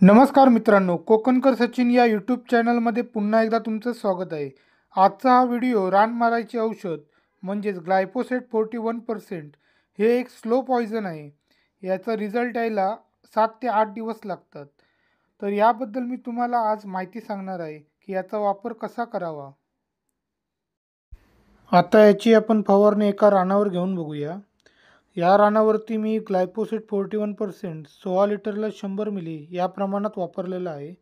नमस्कार मित्रांनो, कोकणकर सचिन या यूट्यूब चॅनलमध्ये पुन्हा एकदा तुमचं स्वागत आहे. आजचा हा व्हिडिओ रान मारायचे औषध म्हणजेच ग्लायफोसेट 41% हे एक स्लो पॉयझन आहे. याचा रिझल्ट यायला 7 ते 8 दिवस लागतात. तर याबद्दल मी तुम्हाला आज माहिती सांगणार आहे की याचा वापर कसा करावा. आता याची आपण फवारणी एका रानावर घेऊन बघूया. या रानावरती मी ग्लायफोसेट 41% 16 लिटरला 100 मिली या प्रमाणात वापरलेलं आहे.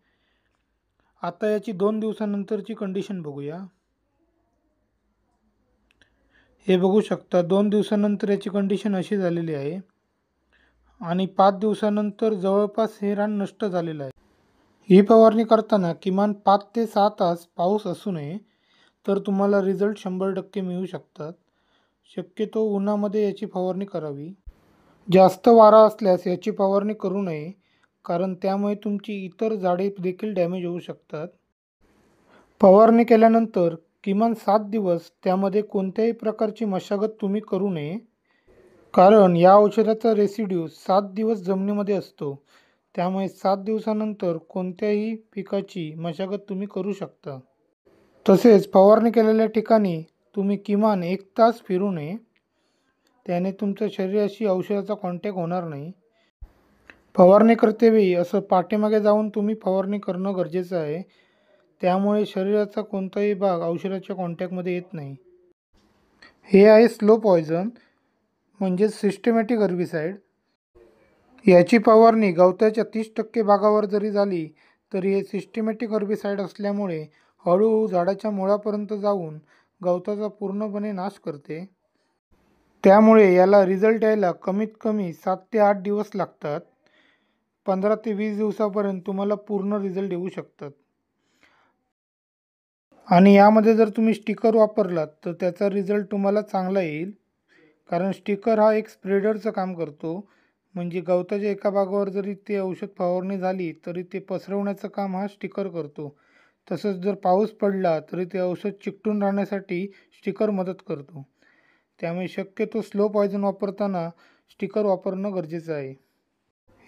आता याची 2 दिवसानंतरची कंडिशन बघूया. हे बघू शकता 2 दिवसानंतर याची कंडिशन अशी झालेली आहे आणि 5 दिवसानंतर जवळपास हे रान नष्ट झालेलं आहे. ही फवारणी करताना किमान 5 ते 6 तास पाऊस असू नये, तर तुम्हाला रिझल्ट 100% मिळू शकतात. शक्यतो उन्हामध्ये याची फवारणी करावी. जास्त वारा असल्यास याची फवारणी करू नये, कारण त्यामुळे तुमची इतर झाडे देखील डॅमेज होऊ शकतात. फवारणी केल्यानंतर किमान 7 दिवस त्यामध्ये कोणत्याही प्रकारची मशागत तुम्ही करू नये, कारण या औषधाचा रेसिड्यू 7 दिवस जमिनीमध्ये असतो. त्यामुळे 7 दिवसानंतर कोणत्याही पिकाची मशागत तुम्ही करू शकता. तसेच फवारणी केलेल्या ठिकाणी तुम्ही किमान 1 तास फिरू नये, त्याने तुमच्या शरीराशी औषधाचा कॉन्टॅक्ट होणार नाही. फवारणी करतेवेळी असं पाठीमागे जाऊन तुम्ही फवारणी करणं गरजेचं आहे. त्यामुळे शरीराचा कोणताही भाग औषधाच्या कॉन्टॅक्टमध्ये येत नाही. हे आहे स्लो पॉयझन म्हणजेच सिस्टमॅटिक हर्बिसाइड. याची फवारणी गवताच्या 30% भागावर जरी झाली तरी हे सिस्टमॅटिक हर्बिसाइड असल्यामुळे हळूहळू झाडाच्या मुळापर्यंत जाऊन गवताचा पूर्णपणे नाश करते. त्यामुळे याला रिझल्ट यायला कमीत कमी 7 ते 8 दिवस लागतात. 15 ते 20 दिवसापर्यंत तुम्हाला पूर्ण रिझल्ट येऊ शकतात. आणि यामध्ये जर तुम्ही स्टिकर वापरलात तर त्याचा रिझल्ट तुम्हाला चांगला येईल, कारण स्टिकर हा एक स्प्रेडरचं काम करतो. म्हणजे गवताच्या एका भागावर जरी ते औषध फवारणी झाली तरी ते पसरवण्याचं काम हा स्टिकर करतो. तसंच जर पाऊस पडला तरी ते औषध चिकटून राहण्यासाठी स्टिकर मदत करतो. त्यामुळे शक्यतो स्लो पॉयझन वापरताना स्टिकर वापरणं गरजेचं आहे.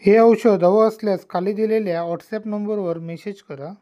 हे औषध हवं असल्यास खाली दिलेल्या व्हॉट्सॲप नंबरवर मेसेज करा.